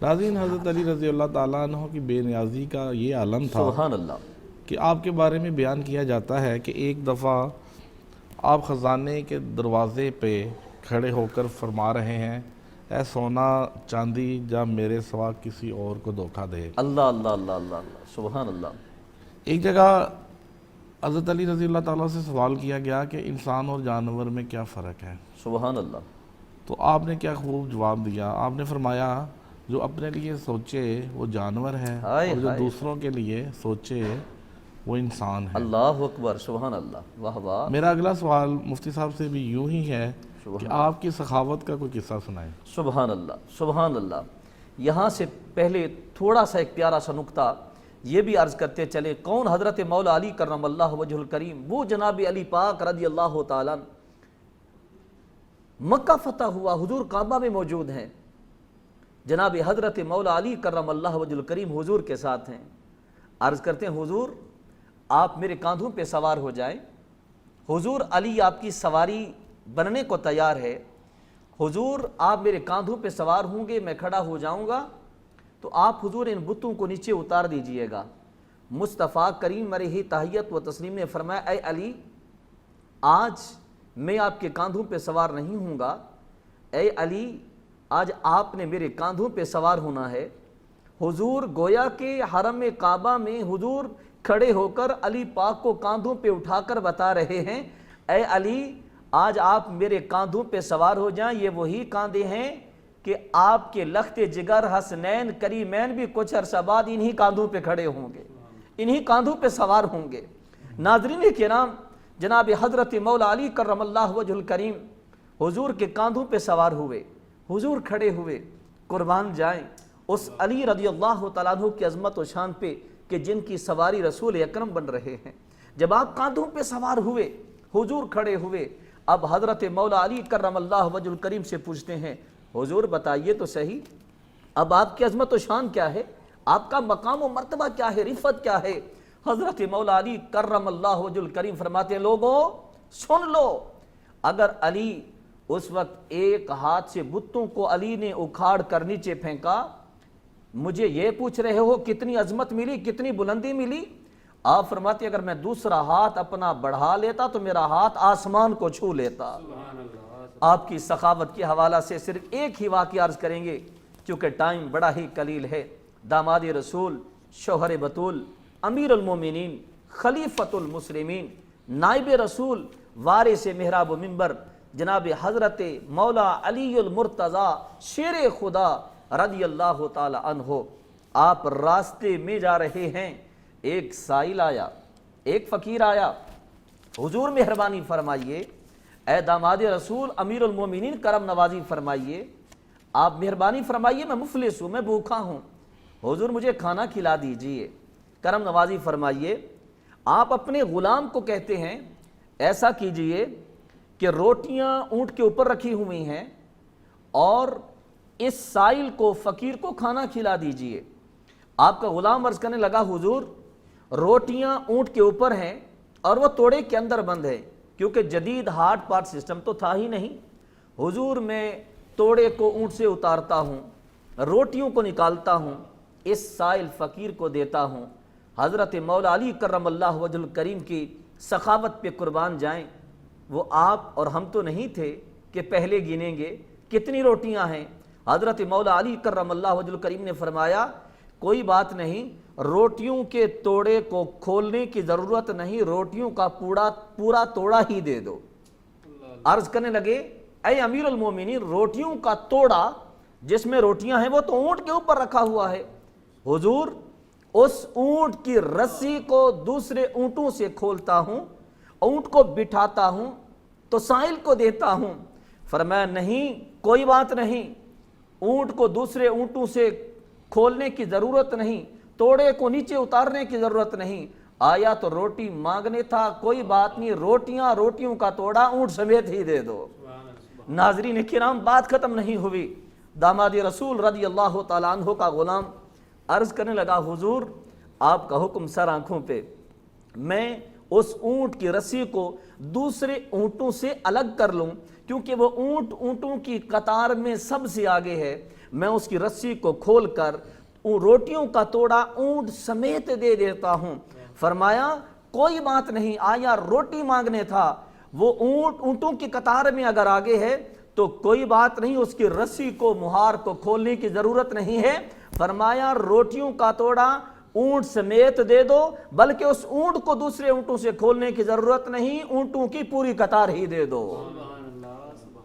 ناظرین، حضرت علی رضی اللہ تعالیٰ عنہ کی بے نیازی کا یہ عالم تھا سبحان اللہ کہ آپ کے بارے میں بیان کیا جاتا ہے کہ ایک دفعہ آپ خزانے کے دروازے پہ کھڑے ہو کر فرما رہے ہیں، اے سونا چاندی جب میرے سوا کسی اور کو دھوکہ دے۔ اللہ اللہ اللہ اللہ اللہ سبحان اللہ۔ ایک جگہ حضرت علی رضی اللہ تعالیٰ سے سوال کیا گیا کہ انسان اور جانور میں کیا فرق ہے؟ سبحان اللہ۔ تو آپ نے کیا خوب جواب دیا، آپ نے فرمایا جو اپنے لیے سوچے وہ جانور ہے اور جو دوسروں کے لیے سوچے وہ انسان ہے۔ اللہ اکبر، سبحان اللہ، واہ واہ۔ میرا اگلا سوال مفتی صاحب سے بھی یوں ہی ہے کہ آپ کی سخاوت کا کوئی قصہ سنائیں۔ سبحان اللہ سبحان اللہ۔ یہاں سے پہلے تھوڑا سا ایک پیارا سا نکتہ یہ بھی عرض کرتے چلے، کون؟ حضرت مولا علی کرم اللہ وجہ الکریم، وہ جناب علی پاک رضی اللہ تعالیٰ۔ مکہ فتح ہوا، حضور کعبہ میں موجود ہیں، جناب حضرت مولا علی کرم اللہ وجہ الکریم حضور کے ساتھ ہیں۔ عرض کرتے ہیں حضور آپ میرے کاندھوں پہ سوار ہو جائیں۔ حضور علی آپ کی سواری بننے کو تیار ہے۔ حضور آپ میرے کاندھوں پہ سوار ہوں گے، میں کھڑا ہو جاؤں گا تو آپ حضور ان بتوں کو نیچے اتار دیجئے گا۔ مصطفیٰ کریم علیہ تحیت و تسلیم نے فرمایا، اے علی آج میں آپ کے کاندھوں پہ سوار نہیں ہوں گا، اے علی آج آپ نے میرے کاندھوں پہ سوار ہونا ہے۔ حضور گویا کہ حرم کعبہ میں حضور کھڑے ہو کر علی پاک کو کاندھوں پہ اٹھا کر بتا رہے ہیں، اے علی آج آپ میرے کاندھوں پہ سوار ہو جائیں۔ یہ وہی کاندھے ہیں کہ آپ کے لخت جگر حسنین کریمین بھی کچھ عرصہ بعد انہی کاندھوں پہ کھڑے ہوں گے، انہی کاندھوں پہ سوار ہوں گے۔ ناظرین کرام، جناب حضرت مولا علی کرم اللہ وجہ الکریم حضور کے کاندھوں پہ سوار ہوئے، حضور کھڑے ہوئے۔ قربان جائیں اس علی رضی اللہ تعالیٰ عنہ کی عظمت و شان پہ کہ جن کی سواری رسول اکرم بن رہے ہیں۔ جب آپ کاندھوں پہ سوار ہوئے، حضور کھڑے ہوئے، اب حضرت مولا علی کرم اللہ وجہ الکریم سے پوچھتے ہیں، حضور بتائیے تو صحیح اب آپ کی عظمت و شان کیا ہے، آپ کا مقام و مرتبہ کیا ہے، رفعت کیا ہے؟ حضرت مولا علی کرم اللہ وجہ الکریم فرماتے ہیں، لوگوں سن لو، اگر علی اس وقت ایک ہاتھ سے بتوں کو علی نے اکھاڑ کر نیچے پھینکا، مجھے یہ پوچھ رہے ہو کتنی عظمت ملی، کتنی بلندی ملی؟ آپ فرماتے ہیں اگر میں دوسرا ہاتھ اپنا بڑھا لیتا تو میرا ہاتھ آسمان کو چھو لیتا۔ آپ کی سخاوت کے حوالہ سے صرف ایک ہی واقعہ عرض کریں گے کیونکہ ٹائم بڑا ہی قلیل ہے۔ داماد رسول، شوہر بطول، امیر المومنین، خلیفۃ المسلمین، نائب رسول، وارث محراب و منبر، جناب حضرت مولا علی المرتضی شیر خدا رضی اللہ تعالی عنہ، آپ راستے میں جا رہے ہیں، ایک سائل آیا، ایک فقیر آیا، حضور مہربانی فرمائیے، اے داماد رسول امیر المومنین کرم نوازی فرمائیے، آپ مہربانی فرمائیے، میں مفلس ہوں، میں بھوکا ہوں، حضور مجھے کھانا کھلا دیجئے۔ کرم نوازی فرمائیے، آپ اپنے غلام کو کہتے ہیں ایسا کیجئے کہ روٹیاں اونٹ کے اوپر رکھی ہوئی ہیں اور اس سائل کو، فقیر کو کھانا کھلا دیجئے۔ آپ کا غلام عرض کرنے لگا، حضور روٹیاں اونٹ کے اوپر ہیں اور وہ توڑے کے اندر بند ہے، کیونکہ جدید ہارڈ پارٹ سسٹم تو تھا ہی نہیں۔ حضور میں توڑے کو اونٹ سے اتارتا ہوں، روٹیوں کو نکالتا ہوں، اس سائل فقیر کو دیتا ہوں۔ حضرت مولا علی کرم اللہ وجہ الکریم کی سخاوت پہ قربان جائیں، وہ آپ اور ہم تو نہیں تھے کہ پہلے گنیں گے کتنی روٹیاں ہیں۔ حضرت مولا علی کرم اللہ وجہ الکریم نے فرمایا، کوئی بات نہیں، روٹیوں کے توڑے کو کھولنے کی ضرورت نہیں، روٹیوں کا پورا توڑا ہی دے دو۔ عرض کرنے لگے، اے امیر المومنین روٹیوں کا توڑا جس میں روٹیاں ہیں وہ تو اونٹ کے اوپر رکھا ہوا ہے، حضور اس اونٹ کی رسی کو دوسرے اونٹوں سے کھولتا ہوں، اونٹ کو بٹھاتا ہوں تو سائل کو دیتا ہوں۔ فرمایا نہیں، کوئی بات نہیں، اونٹ کو دوسرے اونٹوں سے کھولنے کی ضرورت نہیں، توڑے کو نیچے اتارنے کی ضرورت نہیں، آیا تو روٹی مانگنے تھا، کوئی بات نہیں، روٹیوں کا توڑا اونٹ سمیت ہی دے دو۔ ناظرین کرام، بات ختم نہیں ہوئی، داماد رسول رضی اللہ تعالیٰ عنہ کا غلام عرض کرنے لگا، حضور آپ کا حکم سر آنکھوں پہ، میں اس اونٹ کی رسی کو دوسرے اونٹوں سے الگ کر لوں، کیونکہ وہ اونٹوں کی قطار میں سب سے آگے ہے، میں اس کی رسی کو کھول کر روٹیوں کا توڑا اونٹ سمیت دے دیتا ہوں۔ فرمایا کوئی بات نہیں، آیا روٹی مانگنے تھا، وہ اونٹوں کی قطار میں اگر آگے ہے تو کوئی بات نہیں، اس کی رسی کو مہار کو کھولنے کی ضرورت نہیں ہے۔ فرمایا روٹیوں کا توڑا اونٹ سمیت دے دو، بلکہ اس اونٹ کو دوسرے اونٹوں سے کھولنے کی ضرورت نہیں، اونٹوں کی پوری قطار ہی دے دو۔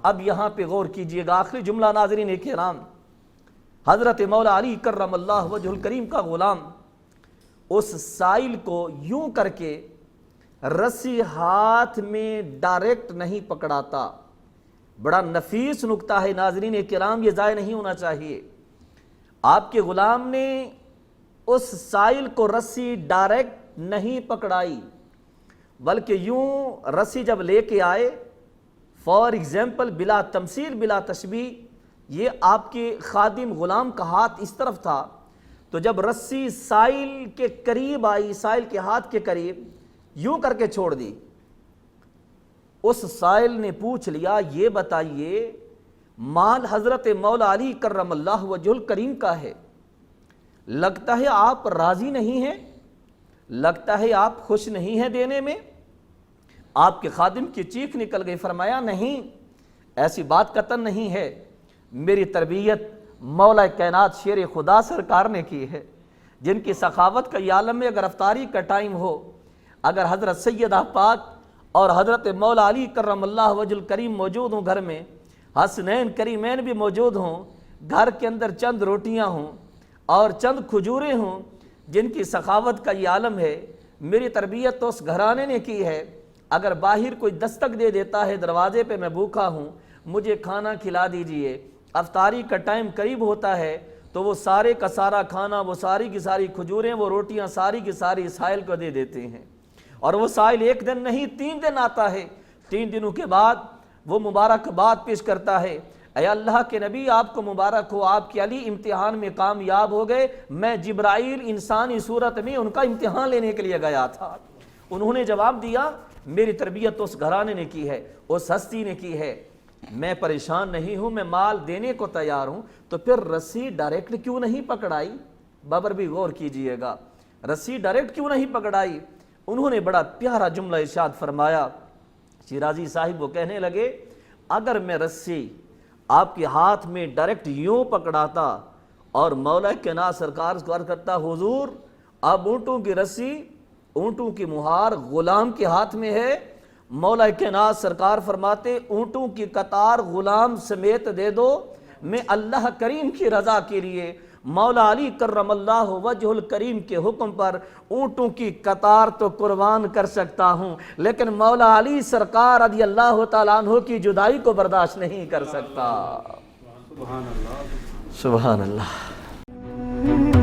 اب یہاں پہ غور کیجئے گا، آخری جملہ ناظرین کرام، حضرت مولا علی کرم اللہ وجہ الکریم کا غلام اس سائل کو یوں کر کے رسی ہاتھ میں ڈائریکٹ نہیں پکڑاتا۔ بڑا نفیس نکتہ ہے ناظرین کرام، یہ ضائع نہیں ہونا چاہیے۔ آپ کے غلام نے اس سائل کو رسی ڈائریکٹ نہیں پکڑائی، بلکہ یوں رسی جب لے کے آئے، فار ایگزامپل بلا تمثیل بلا تشبیہ، یہ آپ کے خادم غلام کا ہاتھ اس طرف تھا، تو جب رسی سائل کے قریب آئی، سائل کے ہاتھ کے قریب، یوں کر کے چھوڑ دی۔ اس سائل نے پوچھ لیا، یہ بتائیے مال حضرت مولا علی کرم اللہ وجہ الکریم کا ہے، لگتا ہے آپ راضی نہیں ہیں، لگتا ہے آپ خوش نہیں ہیں دینے میں؟ آپ کے خادم کی چیخ نکل گئی، فرمایا نہیں، ایسی بات قطعاً نہیں ہے، میری تربیت مولا کائنات شیر خدا سرکار نے کی ہے، جن کی سخاوت کا یہ عالم میں اگر افطاری کا ٹائم ہو، اگر حضرت سیدہ پاک اور حضرت مولا علی کرم اللہ وجہ الکریم موجود ہوں گھر میں، حسنین کریمین بھی موجود ہوں، گھر کے اندر چند روٹیاں ہوں اور چند کھجوریں ہوں، جن کی سخاوت کا یہ عالم ہے، میری تربیت تو اس گھرانے نے کی ہے، اگر باہر کوئی دستک دے دیتا ہے دروازے پہ، میں بھوکا ہوں، مجھے کھانا کھلا دیجئے، افطاری کا ٹائم قریب ہوتا ہے، تو وہ سارے کا سارا کھانا، وہ ساری کی ساری کھجوریں، وہ روٹیاں ساری کی ساری سائل کو دے دیتے ہیں، اور وہ سائل ایک دن نہیں 3 دن آتا ہے، 3 دنوں کے بعد وہ مبارکباد پیش کرتا ہے، اے اللہ کے نبی آپ کو مبارک ہو، آپ کے علی امتحان میں کامیاب ہو گئے، میں جبرائیل انسانی صورت میں ان کا امتحان لینے کے لیے گیا تھا۔ انہوں نے جواب دیا، میری تربیت تو اس گھرانے نے کی ہے، اس ہستی نے کی ہے، میں پریشان نہیں ہوں، میں مال دینے کو تیار ہوں، تو پھر رسی ڈائریکٹ کیوں نہیں پکڑائی؟ بابر بھی غور کیجئے گا، رسی ڈائریکٹ کیوں نہیں پکڑائی؟ انہوں نے بڑا پیارا جملہ ارشاد فرمایا، شیرازی صاحب وہ کہنے لگے، اگر میں رسی آپ کے ہاتھ میں ڈائریکٹ یوں پکڑاتا اور مولا کائنات سرکار کو عرض کرتا، حضور اب اونٹوں کی رسی، اونٹوں کی مہار غلام کے ہاتھ میں ہے، مولا کائنات سرکار فرماتے اونٹوں کی قطار غلام سمیت دے دو، میں اللہ کریم کی رضا کے لیے مولا علی کرم اللہ وجہ الکریم کے حکم پر اونٹوں کی قطار تو قربان کر سکتا ہوں، لیکن مولا علی سرکار رضی اللہ تعالیٰ عنہ کی جدائی کو برداشت نہیں کر سکتا۔ سبحان اللہ، سبحان اللہ۔